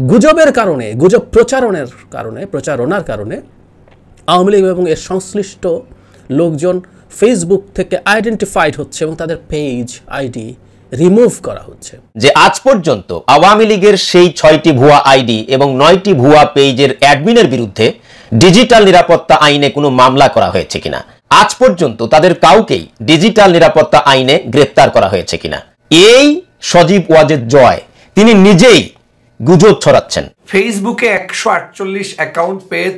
গুজবের কারণে, গুজব প্রচারণার কারণে আওয়ামী লীগ এবং এর সংশ্লিষ্ট লোকজন ফেসবুক থেকে আইডেন্টিফাইড হচ্ছে এবং তাদের পেজ আইডি রিমুভ করা হচ্ছে। যে আজ পর্যন্ত আওয়ামী লীগের সেই 6টি ভুয়া আইডি এবং 9টি ভুয়া পেজের অ্যাডমিনের বিরুদ্ধে ডিজিটাল নিরাপত্তা আইনে কোনো মামলা করা হয়েছে কিনা, আজ পর্যন্ত তাদের কাউকেই ডিজিটাল নিরাপত্তা আইনে গ্রেপ্তার করা হয়েছে কিনা, এই সজীব ওয়াজেদ জয় তিনি নিজেই গুজব ছড়াচ্ছেন। ফেসবুকে 148 অ্যাকাউন্ট পেজ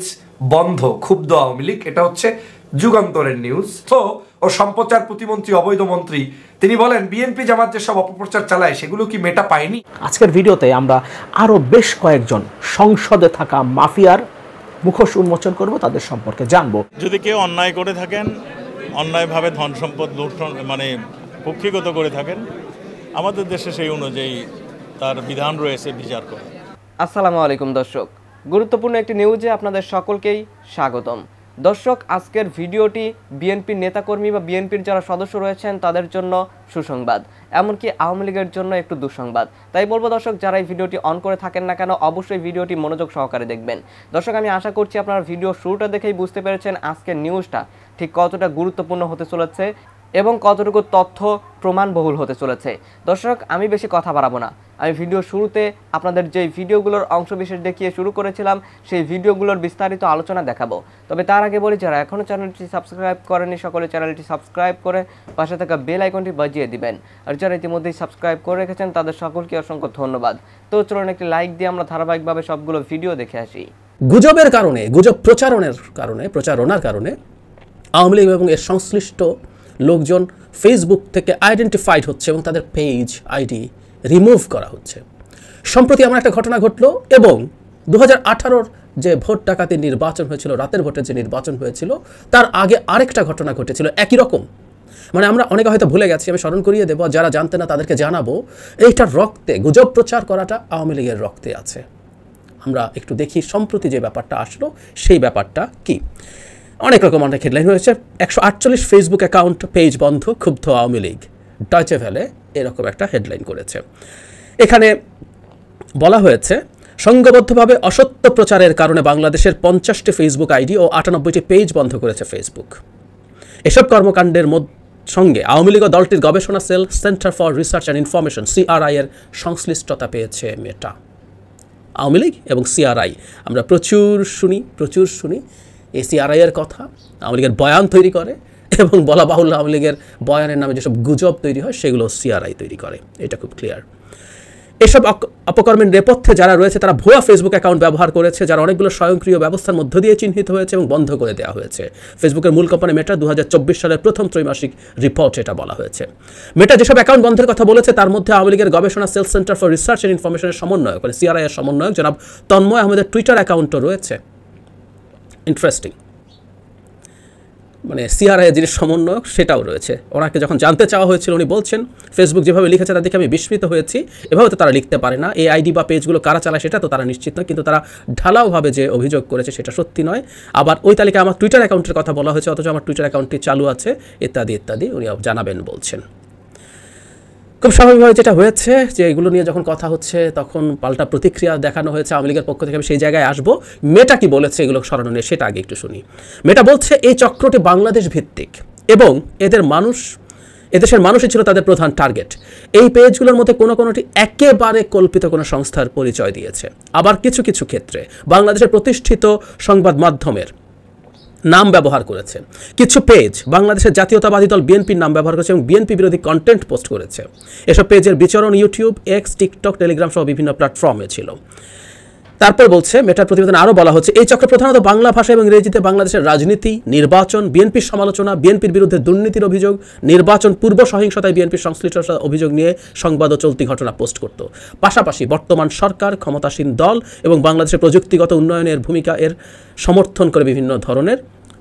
বন্ধ, ক্ষুব্ধ আওয়ামী লীগ। এটা হচ্ছে যুগান্তরের নিউজ। তো ও সম্প্রচার প্রতিমন্ত্রী, অবৈধ মন্ত্রী, তিনি বলেন বিএনপি জামাত যেসব অপপ্রচার চালায় সেগুলো কি মেটা পায়নি। আজকের ভিডিওতে আমরা আরো বেশ কয়েকজন সংসদে থাকা মাফিয়ার মুখোশ উন্মোচন করব, তাদের সম্পর্কে জানবো। যদি কেউ অন্যায় করে থাকেন, অন্যায়ভাবে ধন সম্পদ লুণ্ঠন মানে কক্ষিগত করে থাকেন, আমাদের দেশে সেই অনুযায়ী তার বিধান রয়েছে বিচার করে। আসসালামু আলাইকুম দর্শক, গুরুত্বপূর্ণ একটি নিউজে আপনাদের সকলকেই স্বাগতম। দর্শক, আজকের ভিডিওটি বিএনপির নেতাকর্মী বা বিএনপির যারা সদস্য রয়েছেন তাদের জন্য সুসংবাদ, এমনকি আওয়ামী লীগের জন্য একটু দুঃসংবাদ। তাই বলবো দর্শক, যারা এই ভিডিওটি অন করে থাকেন না কেন, অবশ্যই ভিডিওটি মনোযোগ সহকারে দেখবেন। দর্শক, আমি আশা করছি আপনারা ভিডিও শুরুটা দেখেই বুঝতে পেরেছেন আজকের নিউজটা ঠিক কতটা গুরুত্বপূর্ণ হতে চলেছে এবং কতটুকু তথ্য প্রমাণবহুল হতে চলেছে। দর্শক, আমি বেশি কথা বাড়াবো না, আমি ভিডিও শুরুতে আপনাদের যে ভিডিওগুলোর অংশবিশেষ দেখিয়ে শুরু করেছিলাম সেই ভিডিওগুলোর বিস্তারিত আলোচনা দেখাবো। তবে তার আগে বলি, যারা এখনও চ্যানেলটি সাবস্ক্রাইব করেনি সকলে চ্যানেলটি সাবস্ক্রাইব করে পাশে থাকা বেল আইকনটি বাজিয়ে দিবেন। আর যারা ইতিমধ্যেই সাবস্ক্রাইব করে রেখেছেন তাদের সকলকে অসংখ্য ধন্যবাদ। তো চলুন একটি লাইক দিয়ে আমরা ধারাবাহিকভাবে সবগুলো ভিডিও দেখে আসি। গুজবের কারণে, গুজব প্রচারণার কারণে আওয়ামী লীগ এবং এর সংশ্লিষ্ট লোকজন ফেসবুক থেকে আইডেন্টিফাইড হচ্ছে এবং তাদের পেজ আইডি রিমুভ করা হচ্ছে। সম্প্রতি আমার একটা ঘটনা ঘটলো এবং 2018-র যে ভোট ডাকাতির নির্বাচন হয়েছিল, রাতের ভোটের যে নির্বাচন হয়েছিল, তার আগে আরেকটা ঘটনা ঘটেছিল একই রকম। মানে আমরা অনেকে হয়তো ভুলে গেছি, আমি স্মরণ করিয়ে দেবো, যারা জানতে না তাদেরকে জানাবো, এইটার রক্তে, গুজব প্রচার করাটা আওয়ামী লীগের রক্তে আছে। আমরা একটু দেখি সম্প্রতি যে ব্যাপারটা আসলো সেই ব্যাপারটা কি। অনেক হেডলাইন হয়েছে। 148 ফেসবুক অ্যাকাউন্ট পেজ বন্ধ, ক্ষুব্ধ আওয়ামী লীগ। ডয়চে ভেলে এরকম একটা হেডলাইন করেছে। এখানে বলা হয়েছে, সংঘবদ্ধভাবে অসত্য প্রচারের কারণে বাংলাদেশের 50টি ফেসবুক আইডি ও 98টি পেজ বন্ধ করেছে ফেসবুক। এসব কর্মকাণ্ডের সঙ্গে আওয়ামী লীগ ও দলটির গবেষণা cell centre for research and information CRI এর সংশ্লিষ্টতা পেয়েছে মেটা। আওয়ামী লীগ এবং CRI আমরা প্রচুর শুনি এই CRI এর কথা। আওয়ামী লীগের বয়ান তৈরি করে এবং বলা বাহুল্য আওয়ামী লীগের বয়ানের নামে যেসব গুজব তৈরি হয় সেগুলো CRI তৈরি করে, এটা খুব ক্লিয়ার। এসব অপকর্মের নেপথ্যে যারা রয়েছে তারা ভুয়া ফেসবুক অ্যাকাউন্ট ব্যবহার করেছে, যারা অনেকগুলো স্বয়ংক্রিয় ব্যবস্থার মধ্য দিয়ে চিহ্নিত হয়েছে এবং বন্ধ করে দেওয়া হয়েছে। ফেসবুকের মূল কোম্পানি মেটা 2024 সালের প্রথম ত্রৈমাসিক রিপোর্ট এটা বলা হয়েছে। মেটা যেসব অ্যাকাউন্ট বন্ধের কথা বলেছে তার মধ্যে আওয়ামী লীগের গবেষণা cell centre for research and ইনফরমেশনের সমন্বয়ক, মানে CRI এর সমন্বয়ক জনাব তন্ময় আহমেদের টুইটার অ্যাকাউন্টও রয়েছে। ইন্টারেস্টিং, মানে CRI এর যিনি সমন্বয়ক সেটাও রয়েছে। ওনাকে যখন জানতে চাওয়া হয়েছিল উনি বলছেন, ফেসবুক যেভাবে লিখেছে তার দেখে আমি বিস্মিত হয়েছি, এভাবে তো তারা লিখতে পারে না। এই আইডি বা পেজগুলো কারা চালায় সেটা তো তারা নিশ্চিত নয়, কিন্তু তারা ঢালাওভাবে যে অভিযোগ করেছে সেটা সত্যি নয়। আবার ওই তালিকায় আমার টুইটার অ্যাকাউন্টের কথা বলা হয়েছে, অথচ আমার টুইটার অ্যাকাউন্টটি চালু আছে, ইত্যাদি ইত্যাদি উনি জানাবেন বলছেন। খুব স্বাভাবিকভাবে যেটা হয়েছে যে এগুলো নিয়ে যখন কথা হচ্ছে তখন পাল্টা প্রতিক্রিয়া দেখানো হয়েছে আওয়ামী লীগের পক্ষ থেকে। আমি সেই জায়গায় আসবো। মেটা কি বলেছে এগুলো সরানো নিয়ে সেটা আগে একটু শুনি। মেটা বলছে, এই চক্রটি বাংলাদেশ ভিত্তিক এবং এদেশের মানুষই ছিল তাদের প্রধান টার্গেট। এই পেজগুলোর মধ্যে কোনোটি একেবারে কল্পিত কোনো সংস্থার পরিচয় দিয়েছে। আবার কিছু কিছু ক্ষেত্রে বাংলাদেশের প্রতিষ্ঠিত সংবাদ মাধ্যমের নাম ব্যবহার করেছে। কিছু পেজ বাংলাদেশের জাতীয়তাবাদী দল বিএনপির নাম ব্যবহার করেছে এবং বিএনপি বিরোধী কন্টেন্ট পোস্ট করেছে। এসব পেজের বিচরণ ইউটিউব, এক্স, টিকটক, টেলিগ্রাম সহ বিভিন্ন প্ল্যাটফর্মে ছিল। তারপর বলছে, মেটার প্রতিবেদনে আরও বলা হচ্ছে, এই চক্র প্রধানত বাংলা ভাষা এবং ইংরেজিতে বাংলাদেশের রাজনীতি, নির্বাচন, বিএনপির সমালোচনা, বিএনপির বিরুদ্ধে দুর্নীতির অভিযোগ, নির্বাচন পূর্ব সহিংসতায় বিএনপির সংশ্লিষ্টতার অভিযোগ নিয়ে সংবাদ ও চলতি ঘটনা পোস্ট করত। পাশাপাশি বর্তমান সরকার, ক্ষমতাসীন দল এবং বাংলাদেশের প্রযুক্তিগত উন্নয়নের ভূমিকা এর সমর্থন করে বিভিন্ন ধরনের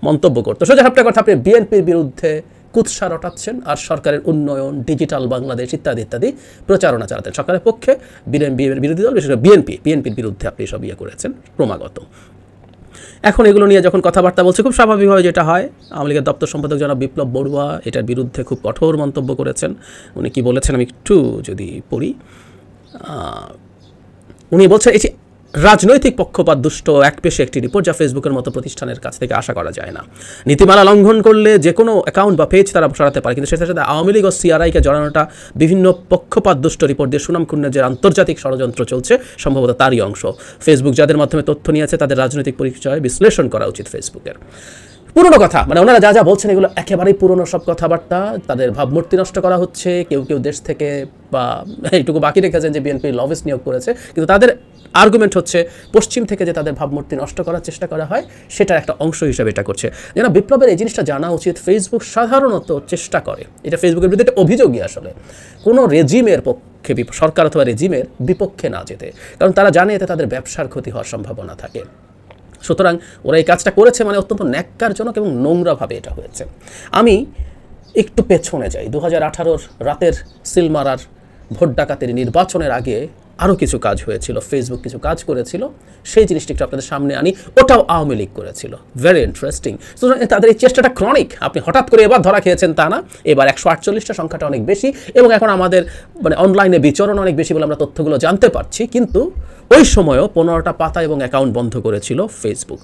মন্তব্য করত। সোজা সাপটা কথা, আপনি বিএনপির বিরুদ্ধে কুৎসা রটাচ্ছেন আর সরকারের উন্নয়ন, ডিজিটাল বাংলাদেশ ইত্যাদি ইত্যাদি প্রচারণা চালাতেন। সরকারের পক্ষে বিরোধী দল, বিশেষ করে বিএনপির বিরুদ্ধে আপনি সব করেছেন ক্রমাগত। এখন এগুলো নিয়ে যখন কথাবার্তা বলছে, খুব স্বাভাবিকভাবে যেটা হয়, আওয়ামী লীগের দপ্তর সম্পাদক জনাব বিপ্লব বড়ুয়া এটার বিরুদ্ধে খুব কঠোর মন্তব্য করেছেন। উনি কি বলেছেন আমি একটু যদি পড়ি। উনি বলছেন, রাজনৈতিক পক্ষপাত দুষ্ট একপেশে একটি রিপোর্ট, যা ফেসবুকের মতো প্রতিষ্ঠানের কাছ থেকে আশা করা যায় না। নীতিমালা লঙ্ঘন করলে যে কোনো অ্যাকাউন্ট বা পেজ তারা সরাতে পারে, কিন্তু সেটার সাথে আওয়ামী লীগ ও সিআরআইকে জড়ানোটা বিভিন্ন পক্ষপাত দুষ্ট রিপোর্ট দিয়ে সুনাম ক্ষুণ্ণের যে আন্তর্জাতিক ষড়যন্ত্র চলছে, সম্ভবত তারই অংশ। ফেসবুক যাদের মাধ্যমে তথ্য নিয়েছে তাদের রাজনৈতিক পরিচয় বিশ্লেষণ করা উচিত ফেসবুকের। পুরনো কথা, মানে ওনারা যা যা বলছেন এগুলো একেবারেই পুরনো সব কথাবার্তা। তাদের ভাবমূর্তি নষ্ট করা হচ্ছে। কেউ কেউ দেশ থেকে বা এইটুকু বাকি রেখেছেন যে বিএনপি লবিস্ট নিয়োগ করেছে, কিন্তু তাদের আর্গুমেন্ট হচ্ছে পশ্চিম থেকে যে তাদের ভাবমূর্তি নষ্ট করার চেষ্টা করা হয় সেটার একটা অংশ হিসেবে এটা করছে। যেন বিপ্লবের এই জিনিসটা জানা উচিত, ফেসবুক সাধারণত চেষ্টা করে, এটা ফেসবুকের বিরুদ্ধে একটা অভিযোগই আসলে, কোনো রেজিমের পক্ষে সরকার অথবা রেজিমের বিপক্ষে না যেতে, কারণ তারা জানে এতে তাদের ব্যবসার ক্ষতি হওয়ার সম্ভাবনা থাকে। সুতরাং ওরা এই কাজটা করেছে মানে অত্যন্ত ন্যাক্কারজনক এবং নোংরাভাবে এটা হয়েছে। আমি একটু পেছনে যাই, 2018 রাতের সিলমারার ভোট ডাকাতের নির্বাচনের আগে আরও কিছু কাজ হয়েছিল, ফেসবুক কিছু কাজ করেছিল, সেই জিনিসটি একটু আপনাদের সামনে আনি। ওটাও আওয়ামী লীগ করেছিল, ভেরি ইন্টারেস্টিং। সুতরাং তাদের এই চেষ্টাটা ক্রনিক, আপনি হঠাৎ করে এবার ধরা খেয়েছেন তা না, এবার 148টা সংখ্যাটা অনেক বেশি, এবং এখন আমাদের মানে অনলাইনে বিচরণ অনেক বেশি বলে আমরা তথ্যগুলো জানতে পারছি। কিন্তু ওই সময়ও 15টা পাতা এবং অ্যাকাউন্ট বন্ধ করেছিল ফেসবুক।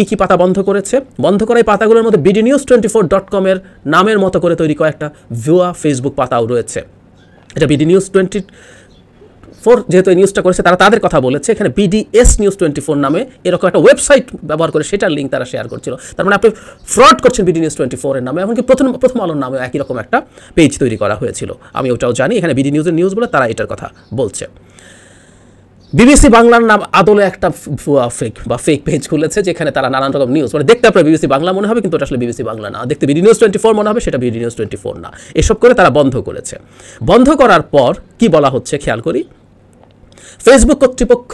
কী পাতা বন্ধ করেছে? বন্ধ করা এই পাতাগুলোর মধ্যে bdnews24.com এর নামের মতো করে তৈরি কয়েকটা ভুয়া ফেসবুক পাতাও রয়েছে। এটা BDnews24 যেহেতু এই নিউজটা করেছে তারা তাদের কথা বলেছে, এখানে BDS News 24 নামে এরকম একটা ওয়েবসাইট ব্যবহার করে সেটার লিঙ্ক তারা শেয়ার করছিল। তার মানে আপনি ফ্রড করছেন BDnews 24 এর নামে। এমনকি প্রথম আলোর নামে একই রকম একটা পেজ তৈরি করা হয়েছিল, আমি ওটাও জানি। এখানে BD নিউজের নিউজ বলে তারা এটার কথা বলছে। বিবিসি বাংলার নাম আদলে একটা ফেক পেজ খুলেছে, যেখানে তারা নানান রকম নিউজ, মানে দেখতে আপনার বিবিসি বাংলা মনে হবে কিন্তু ওটা আসলে বিবিসি বাংলা না, দেখতে BDnews24 মনে হবে, সেটা BDnews24 না। এসব করে তারা বন্ধ করেছে। বন্ধ করার পর কি বলা হচ্ছে খেয়াল করি। ফেসবুক কর্তৃপক্ষ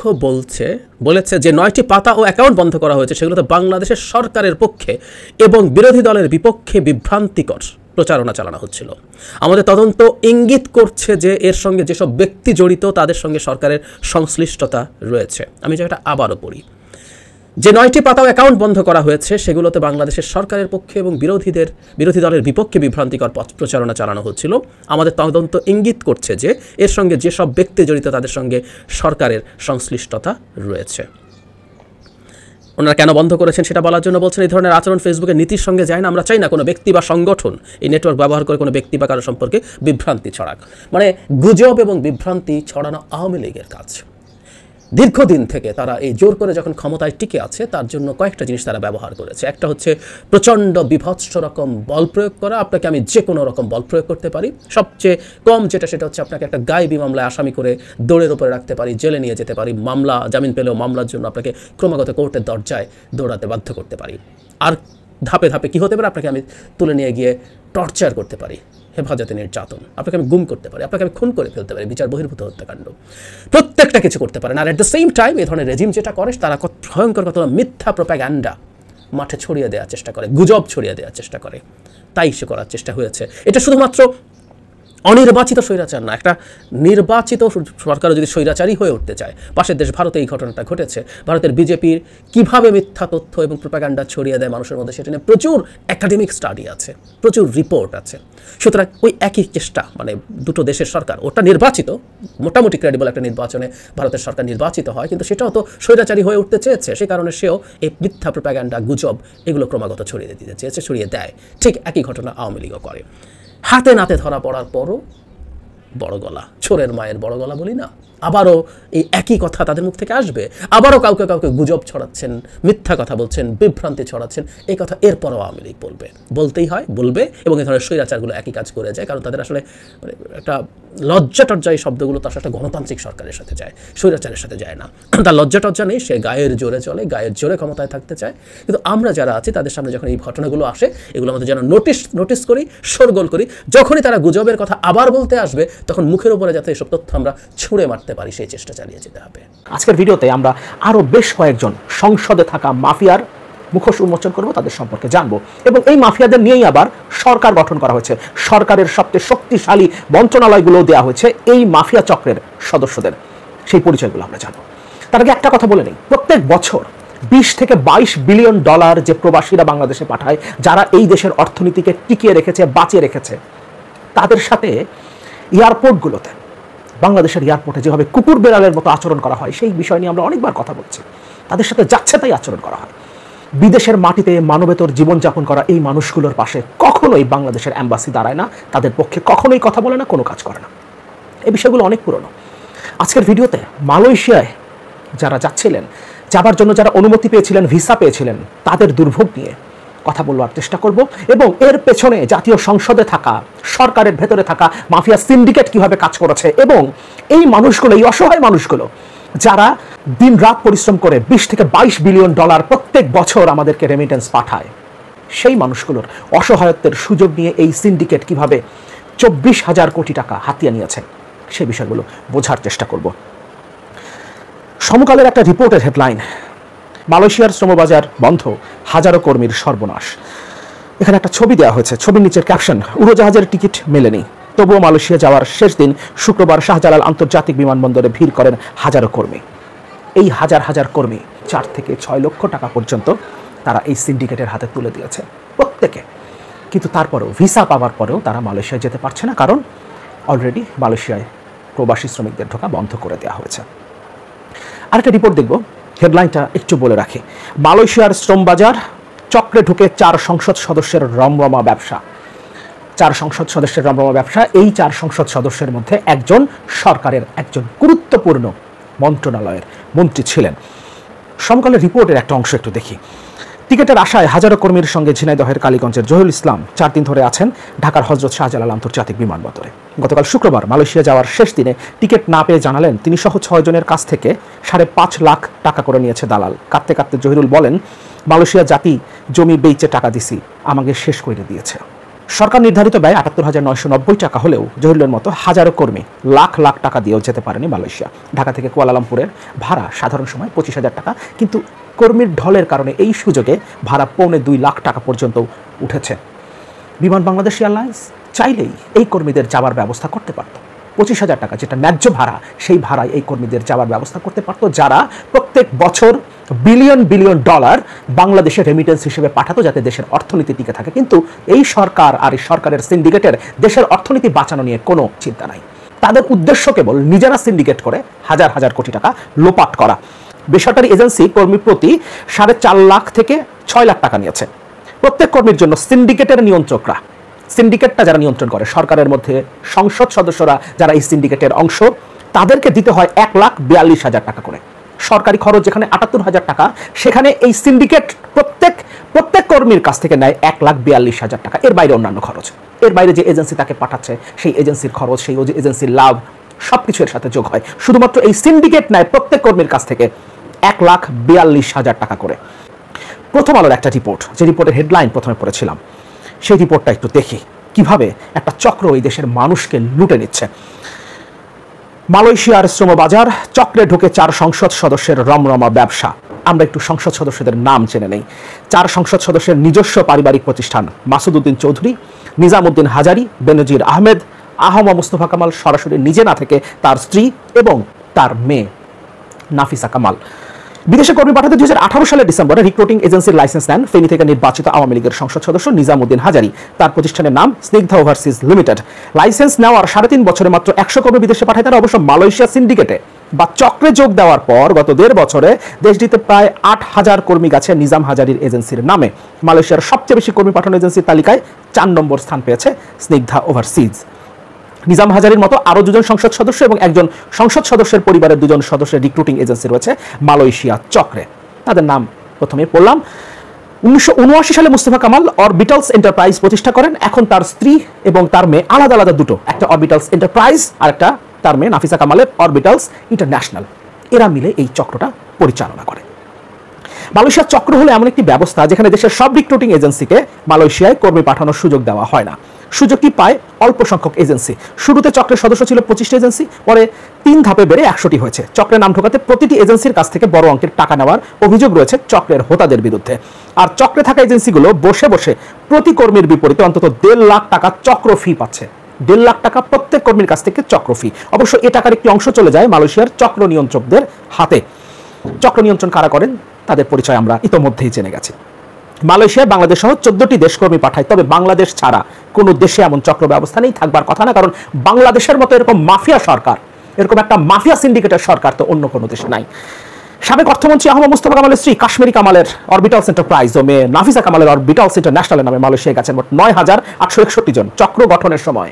বলেছে যে 9টি পাতা ও অ্যাকাউন্ট বন্ধ করা হয়েছে সেগুলোতে বাংলাদেশের সরকারের পক্ষে এবং বিরোধী দলের বিপক্ষে বিভ্রান্তিকর প্রচারণা চালানো হচ্ছিল। আমাদের তদন্ত ইঙ্গিত করছে যে এর সঙ্গে যেসব ব্যক্তি জড়িত তাদের সঙ্গে সরকারের সংশ্লিষ্টতা রয়েছে। আমি যেটা আবারও পড়ি, যে 9টি পাতা ও অ্যাকাউন্ট বন্ধ করা হয়েছে সেগুলোতে বাংলাদেশের সরকারের পক্ষে এবং বিরোধী দলের বিপক্ষে বিভ্রান্তিকর প্রচারণা চালানো হচ্ছিল। আমাদের তদন্ত ইঙ্গিত করছে যে এর সঙ্গে যেসব ব্যক্তি জড়িত তাদের সঙ্গে সরকারের সংশ্লিষ্টতা রয়েছে। ওনারা কেন বন্ধ করেছেন সেটা বলার জন্য বলছেন, এই ধরনের আচরণ ফেসবুকের নীতির সঙ্গে যায় না। আমরা চাই না কোনো ব্যক্তি বা সংগঠন এই নেটওয়ার্ক ব্যবহার করে কোনো ব্যক্তি বা কারো সম্পর্কে বিভ্রান্তি ছড়াক। মানে গুজব এবং বিভ্রান্তি ছড়ানো আওয়ামী লীগের কাজ। দীর্ঘদিন থেকে তারা এই জোর করে যখন ক্ষমতায় টিকে আছে তার জন্য কয়েকটা জিনিস তারা ব্যবহার করেছে। একটা হচ্ছে প্রচণ্ড বিভৎস রকম বল প্রয়োগ করা। আপনাকে আমি যে কোনো রকম বল প্রয়োগ করতে পারি, সবচেয়ে কম সেটা হচ্ছে আপনাকে একটা গায়েবী মামলায় আসামি করে দৌড়ের উপরে রাখতে পারি, জেলে নিয়ে যেতে পারি, মামলা জামিন পেলেও মামলার জন্য আপনাকে ক্রমাগত কোর্টের দরজায় দৌড়াতে বাধ্য করতে পারি। আর ধাপে ধাপে কী হতে পারে, আপনাকে আমি তুলে নিয়ে গিয়ে টর্চার করতে পারি, হেফাজতে নির্যাতন, আপনাকে আমি গুম করতে পারি, আপনাকে আমি খুন করে ফেলতে পারি, বিচার বহির্ভূত হত্যাকাণ্ড, প্রত্যেকটা কিছু করতে পারেন। আর অ্যাট দ্য সেম টাইম এই ধরনের রেজিম যেটা করে তারা ভয়ঙ্কর কত মিথ্যা প্রোপাগ্যান্ডা মাঠে ছড়িয়ে দেওয়ার চেষ্টা করে, গুজব ছড়িয়ে দেওয়ার চেষ্টা করে, তাই সে করার চেষ্টা হয়েছে। এটা শুধুমাত্র অনির্বাচিত স্বৈরাচার না, একটা নির্বাচিত সরকারও যদি স্বৈরাচারী হয়ে উঠতে চায়। পাশের দেশ ভারতে এই ঘটনাটা ঘটেছে। ভারতের বিজেপির কিভাবে মিথ্যা তথ্য এবং প্রোপাগান্ডা ছড়িয়ে দেয় মানুষের মধ্যে, সেটা নিয়ে প্রচুর একাডেমিক স্টাডি আছে, প্রচুর রিপোর্ট আছে। সুতরাং ওই একই চেষ্টা, মানে দুটো দেশের সরকার, ওটা নির্বাচিত, মোটামুটি ক্রেডিবল একটা নির্বাচনে ভারতের সরকার নির্বাচিত হয়, কিন্তু সেটাও তো স্বৈরাচারী হয়ে উঠতে চেয়েছে। সে কারণে সেও এই মিথ্যা প্রোপাগান্ডা গুজব এগুলো ক্রমাগত ছড়িয়ে দিতে চেয়েছে, ছড়িয়ে দেয়। ঠিক একই ঘটনা আওয়ামী লীগও করে। হাতে নাতে ধরা পড়ার পরও বড় গলা, চোরের মায়ের বড় গলা বলি না, আবারও এই একই কথা তাদের মুখ থেকে আসবে। আবারও কাউকে গুজব ছড়াচ্ছেন, মিথ্যা কথা বলছেন, বিভ্রান্তি ছড়াচ্ছেন, এই কথা এরপরও আওয়ামী লীগ বলতেই হয়, বলবে। এবং এই ধরনের স্বৈরাচারগুলো একই কাজ করে যায়, কারণ তাদের আসলে একটা লজ্জা টজ্জা এই শব্দগুলো তার সাথে গণতান্ত্রিক সরকারের সাথে যায়, স্বৈরাচারের সাথে যায় না। তার লজ্জা টজ্জা নেই, সে গায়ের জোরে চলে, গায়ের জোরে ক্ষমতায় থাকতে চায়। কিন্তু আমরা যারা আছি তাদের সামনে যখন এই ঘটনাগুলো আসে, এগুলো আমাদের যেন নোটিস করি, শোরগোল করি। যখনই তারা গুজবের কথা আবার বলতে আসবে তখন মুখের উপরে যাতে এসব তথ্য আমরা ছুঁড়ে মারতে পারি সেই চেষ্টা চালিয়ে যেতে হবে। আজকের ভিডিওতে আমরা আরও বেশ কয়েকজন সংসদে থাকা মাফিয়ার মুখোশ উন্মোচন করব, তাদের সম্পর্কে জানবো, এবং এই মাফিয়াদের নিয়েই আবার সরকার গঠন করা হয়েছে। সরকারের সবচেয়ে শক্তিশালী মন্ত্রণালয়গুলো দেওয়া হয়েছে এই মাফিয়া চক্রের সদস্যদের, সেই পরিচয়গুলো আমরা জানবো। তার আগে একটা কথা বলে নেই, প্রত্যেক বছর 20 থেকে 22 বিলিয়ন ডলার যে প্রবাসীরা বাংলাদেশে পাঠায়, যারা এই দেশের অর্থনীতিকে টিকিয়ে রেখেছে, বাঁচিয়ে রেখেছে, তাদের সাথে এয়ারপোর্টগুলোতে বাংলাদেশের এয়ারপোর্টে যেভাবে কুকুর বেড়ালের মতো আচরণ করা হয় সেই বিষয় নিয়ে আমরা অনেকবার কথা বলছি। তাদের সাথে যাচ্ছে তাই আচরণ করা হয়। বিদেশের মাটিতে মানবেতর জীবনযাপন করা এই মানুষগুলোর পাশে কখনোই বাংলাদেশের অ্যাম্বাসি দাঁড়ায় না, তাদের পক্ষে কখনোই কথা বলে না, কোনো কাজ করে না। এই বিষয়গুলো অনেক পুরনো। আজকের ভিডিওতে মালয়েশিয়ায় যারা যাচ্ছিলেন, যাবার জন্য যারা অনুমতি পেয়েছিলেন, ভিসা পেয়েছিলেন, তাদের দুর্ভোগ নিয়ে কথা বলবার চেষ্টা করব এবং এর পেছনে জাতীয় সংসদে থাকা, সরকারের ভেতরে থাকা মাফিয়া সিন্ডিকেট কিভাবে কাজ করেছে এবং এই মানুষগুলো, এই অসহায় মানুষগুলো যারা দিন রাত পরিশ্রম করে 20 থেকে 22 বিলিয়ন ডলার প্রত্যেক বছর আমাদেরকে রেমিটেন্স পাঠায়, সেই মানুষগুলোর অসহায়ত্বের সুযোগ নিয়ে এই সিন্ডিকেট কিভাবে 24,000 কোটি টাকা হাতিয়ে নিয়েছে সেই বিষয়গুলো বোঝার চেষ্টা করব। সমকালের একটা রিপোর্টের হেডলাইন, মালয়েশিয়ার শ্রমবাজার বন্ধ, হাজারো কর্মীর সর্বনাশ। এখানে একটা ছবি দেওয়া হয়েছে, ছবির নিচের ক্যাপশন, উড়োজাহাজের টিকিট মেলেনি, তবুও মালয়েশিয়া যাওয়ার শেষ দিন শুক্রবার শাহজালাল আন্তর্জাতিক বিমানবন্দরে ভিড় করেন হাজারো কর্মী। এই হাজার হাজার কর্মী 4 থেকে 6 লক্ষ টাকা পর্যন্ত তারা এই সিন্ডিকেটের হাতে তুলে দিয়েছে প্রত্যেকে। কিন্তু তারপরেও ভিসা পাওয়ার পরেও তারা মালয়েশিয়ায় যেতে পারছে না, কারণ অলরেডি মালয়েশিয়ায় প্রবাসী শ্রমিকদের ঢোকা বন্ধ করে দেওয়া হয়েছে। আরেকটা রিপোর্ট দেখব, হেডলাইনটা একটু বলে রাখি। মালয়েশিয়ার শ্রমবাজার চক্রে ঢুকে 4 সংসদ সদস্যের রমরমা ব্যবসা। 4 সংসদ সদস্যের রমরমা ব্যবসা। এই 4 সংসদ সদস্যের মধ্যে একজন সরকারের একজন গুরুত্বপূর্ণ মন্ত্রণালয়ের মন্ত্রী ছিলেন। সমকালের রিপোর্টের একটা অংশ একটু দেখি। টিকেটের আশায় হাজারো কর্মীর সঙ্গে ঝিনাইদহের কালীগঞ্জের জহিরুল ইসলাম 4 দিন ধরে আছেন ঢাকার হযরত শাহজালাল আন্তর্জাতিক বিমানবন্দরে। গতকাল শুক্রবার মালয়েশিয়া যাওয়ার শেষ দিনে টিকিট না পেয়ে জানালেন তিনি সহ 6 জনের কাছ থেকে 5.5 লাখ টাকা করে নিয়েছে দালাল। কাঁদতে কাঁদতে জহিরুল বলেন, মালয়েশিয়া জাতি জমি বেচে টাকা দিছি, আমাকে শেষ করে দিয়েছে। সরকার নির্ধারিত ব্যয় ৭৮,৯৯০ টাকা হলেও জহিরুলের মতো হাজারো কর্মী লাখ লাখ টাকা দিয়েও যেতে পারেনি মালয়েশিয়া। ঢাকা থেকে কুয়ালালামপুরের ভাড়া সাধারণ সময় 25,000 টাকা, কিন্তু কর্মীর ঢলের কারণে এই সুযোগে ভাড়া 2.25 লাখ টাকা পর্যন্ত উঠেছে। বিমান বাংলাদেশ এয়ারলাইন্স চাইলেই এই কর্মীদের যাওয়ার ব্যবস্থা করতে পারত। 25,000 টাকা যেটা ন্যায্য ভাড়া, সেই ভাড়ায় এই কর্মীদের যাওয়ার ব্যবস্থা করতে পারত, যারা প্রত্যেক বছর বিলিয়ন বিলিয়ন ডলার বাংলাদেশের রেমিটেন্স হিসেবে পাঠাতো, যাতে দেশের অর্থনীতি টিকে থাকে। কিন্তু এই সরকার আর এই সরকারের সিন্ডিকেটের দেশের অর্থনীতি বাঁচানো নিয়ে কোনো চিন্তা নাই। তাদের উদ্দেশ্য কেবল নিজেরা সিন্ডিকেট করে হাজার হাজার কোটি টাকা লোপাট করা। বেসরকারি এজেন্সি কর্মী প্রতি 4.5 লাখ থেকে 6 লাখ টাকা নিয়েছে। প্রত্যেক কর্মীর জন্য সিন্ডিকেটের নিয়ন্ত্রকরা, সিন্ডিকেটটা যারা নিয়ন্ত্রণ করে, সরকারের মধ্যে সংসদ সদস্যরা যারা এই সিন্ডিকেটের অংশ, তাদেরকে দিতে হয় 1,42,000 টাকা করে। সরকারি খরচ যেখানে 78,000 টাকা, সেখানে এই সিন্ডিকেট প্রত্যেক কর্মীর কাছ থেকে নেয় 1,42,000 টাকা। এর বাইরে অন্যান্য খরচ, এর বাইরে যে এজেন্সি তাকে পাঠাচ্ছে সেই এজেন্সির খরচ, সেই এজেন্সির লাভ, সবকিছু এর সাথে যোগ হয়। শুধুমাত্র এই সিন্ডিকেট নেয় প্রত্যেক কর্মীর কাছ থেকে 1,42,000 টাকা করে। প্রথম আলোর একটা রিপোর্ট, যে রিপোর্টের হেডলাইন প্রথমে পড়েছিলাম, সেই রিপোর্টটা একটু দেখি কিভাবে একটা চক্র এই দেশের মানুষকে লুটে নিচ্ছে। মালয়েশিয়ার শ্রমবাজার চক্রে ঢুকে 4 সংসদ সদস্যের রমরমা ব্যবসা। আমরা একটু সংসদ সদস্যদের নাম জেনে নেই। 4 সংসদ সদস্যের নিজস্ব পারিবারিক প্রতিষ্ঠান, মাসুদ উদ্দিন চৌধুরী, নিজামুদ্দিন হাজারি, বেনজির আহমেদ, আহমদ মুস্তফা কামাল সরাসরি নিজে না থেকে তার স্ত্রী এবং তার মেয়ে নাফিসা কামাল। বিদেশে কর্মী পাঠাতে 2018 সালের ডিসেম্বরে রিক্রুটিং এজেন্সির লাইসেন্স নেন ফেনী থেকে নির্বাচিত আওয়ামী লীগের সংসদ সদস্য নিজামুদ্দিন হাজারি। তার প্রতিষ্ঠানের নাম স্নিগ্ধা ওভারসিজ লিমিটেড। লাইসেন্স নেওয়ার 3.5 বছরে মাত্র 100 কর্মী বিদেশে পাঠায় তারা। অবশ্য মালয়েশিয়া সিন্ডিকেটে বা চক্রে যোগ দেওয়ার পর গত 1.5 বছরে দেশটিতে প্রায় 8,000 কর্মী গেছে নিজাম হাজারির এজেন্সির নামে। মালয়েশিয়ার সবচেয়ে বেশি কর্মী পাঠানো এজেন্সির তালিকায় 4 নম্বর স্থান পেয়েছে স্নিগ্ধা ওভারসিজ। নিজাম হাজারির মতো আরও 2 জন সংসদ সদস্য এবং একজন সংসদ সদস্যের পরিবারের 2 জন সদস্যের রিক্রুটিং এজেন্সি রয়েছে মালয়েশিয়া চক্রে। তাদের নাম প্রথমে পড়লাম। 1979 সালে মুস্তফা কামাল অরবিটালস এন্টারপ্রাইজ প্রতিষ্ঠা করেন। এখন তার স্ত্রী এবং তার মেয়ে আলাদা আলাদা দুটো, একটা অরবিটালস এন্টারপ্রাইজ আর একটা তার মেয়ে নাফিসা কামালের অরবিটালস ইন্টারন্যাশনাল। এরা মিলে এই চক্রটা পরিচালনা করে। মালয়েশিয়ার চক্র হলো এমন একটি ব্যবস্থা যেখানে দেশের সব রিক্রুটিং এজেন্সিকে মালয়েশিয়ায় কর্মী পাঠানোর সুযোগ দেওয়া হয় না। সুযোগটি পায় অল্প সংখ্যক এজেন্সি। শুরুতে চক্রের সদস্য ছিল 25টি এজেন্সি, পরে 3 ধাপে বেড়ে 100টি হয়েছে। চক্রের নাম ঢোকাতে প্রতিটি এজেন্সির কাছ থেকে বড় অঙ্কের টাকা নেওয়ার অভিযোগ রয়েছে চক্রের হোতাদের বিরুদ্ধে। আর চক্রে থাকা এজেন্সিগুলো বসে বসে প্রতি কর্মীর বিপরীতে অন্তত 1.5 লাখ টাকা চক্র ফি পাচ্ছে। 1.5 লাখ টাকা প্রত্যেক কর্মীর কাছ থেকে চক্র ফি। অবশ্য এ টাকার একটি অংশ চলে যায় মালয়েশিয়ার চক্র নিয়ন্ত্রকদের হাতে। চক্র নিয়ন্ত্রণ কারা করেন তাদের পরিচয় আমরা ইতোমধ্যেই জেনে গেছি। মালয়েশিয়া বাংলাদেশ সহ 14টি দেশ কর্মী পাঠায়, তবে বাংলাদেশ ছাড়া কোনো দেশে এমন চক্র ব্যবস্থা নেই, থাকবার কথা না। কারণ বাংলাদেশের মতো এরকম মাফিয়া সরকার এরকম একটা মাফিয়া সিন্ডিকেটের সরকার তো অন্য কোনো দেশে নাই। সাবেক অর্থমন্ত্রী আহমদ মুস্তফা কামালের স্ত্রী কাশ্মীরি কামালের অরবিটালস এন্টারপ্রাইজ ও মেয়ে নাফিসা কামালের অরবিটালস ইন্টারন্যাশনালের নামে মালয়েশিয়া গেছেন মোট ৯,৮৬১ জন। চক্র গঠনের সময়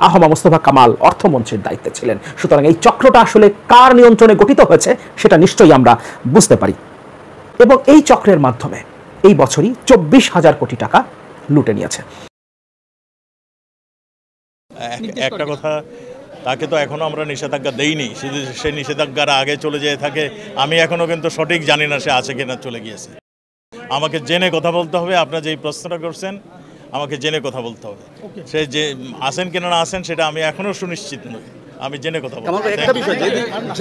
আহমদ মুস্তফা কামাল অর্থমন্ত্রীর দায়িত্বে ছিলেন। সুতরাং এই চক্রটা আসলে কার নিয়ন্ত্রণে গঠিত হয়েছে সেটা নিশ্চয়ই আমরা বুঝতে পারি। এবং এই চক্রের মাধ্যমে এই বছরই ২৪,০০০ কোটি টাকা লুটে নিয়েছে। একটা কথা, তাকে তো এখনও আমরা নিষেধাজ্ঞা দেইনি, শুধু সে নিষেধাজ্ঞার আগে চলে যেয়ে থাকে। আমি এখনও কিন্তু সঠিক জানি না সে আছে কিনা চলে গিয়েছে। আমাকে জেনে কথা বলতে হবে। আপনারা যেই প্রশ্নটা করছেন আমাকে জেনে কথা বলতে হবে। সে যে আসেন কিনা না আসেন সেটা আমি এখনও সুনিশ্চিত নই, আমি জেনে কথা বলবো। একটা বিষয়,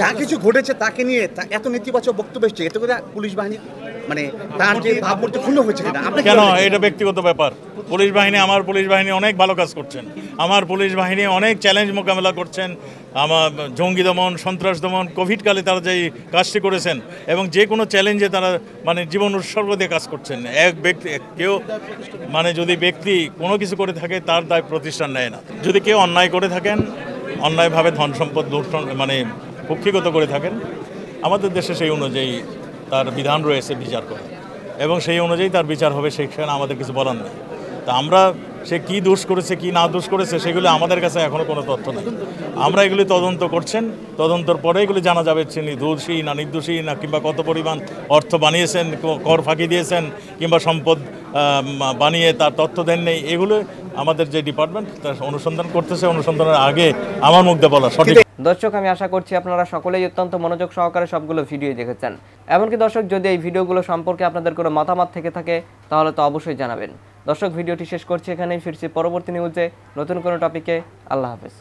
যা কিছু ঘটেছে তাকে নিয়ে এত নেতিবাচক বক্তব্য এসছে, এতে করে পুলিশ বাহিনী মানে তার যে ভাবমূর্তি ক্ষুণ্ণ হয়েছে কিনা? কেন, এটা ব্যক্তিগত ব্যাপার। পুলিশ বাহিনী, আমার পুলিশ বাহিনী অনেক ভালো কাজ করছেন। আমার পুলিশ বাহিনী অনেক চ্যালেঞ্জ মোকাবেলা করছেন। আমার জঙ্গি দমন, সন্ত্রাস দমন, কোভিডকালে তারা যেই কাজটি করেছেন এবং যে কোনো চ্যালেঞ্জে তারা মানে জীবন উৎসর্গ দিয়ে কাজ করছেন। এক ব্যক্তি কেউ মানে যদি ব্যক্তি কোনো কিছু করে থাকে তার দায় প্রতিষ্ঠান নেয় না। যদি কেউ অন্যায় করে থাকেন, অন্যায়ভাবে ধন সম্পদ লুণ্ঠন মানে কক্ষিগত করে থাকেন, আমাদের দেশে সেই অনুযায়ী তার বিধান রয়েছে বিচার করে, এবং সেই অনুযায়ী তার বিচার হবে, সেখানে আমাদের কিছু বলার নেই। তা আমরা সে কি দোষ করেছে কি না দোষ করেছে সেগুলো আমাদের কাছে এখনও কোনো তথ্য নেই। আমরা এগুলি তদন্ত করছেন, তদন্তর পরে এগুলি জানা যাবে তিনি দোষী না নির্দোষী, না কিংবা কত পরিমাণ অর্থ বানিয়েছেন, কর ফাঁকি দিয়েছেন, কিংবা সম্পদ বানিয়ে তার তথ্য দেন নেই। এগুলো আমাদের যে ডিপার্টমেন্ট তার অনুসন্ধান করতেছে, অনুসন্ধানের আগে আমার মুখ দিয়ে বলা সঠিক। দর্শক, আমি আশা করছি আপনারা সকলেই অত্যন্ত মনোযোগ সহকারে সবগুলো ভিডিও দেখেছেন। এমনকি দর্শক, যদি এই ভিডিওগুলো সম্পর্কে আপনাদের কোনো মতামত থেকে থাকে তাহলে তো অবশ্যই জানাবেন। দর্শক, ভিডিওটি শেষ করছি এখানেই, ফিরছি পরবর্তী নিউজে নতুন কোনো টপিকে। আল্লাহ হাফেজ।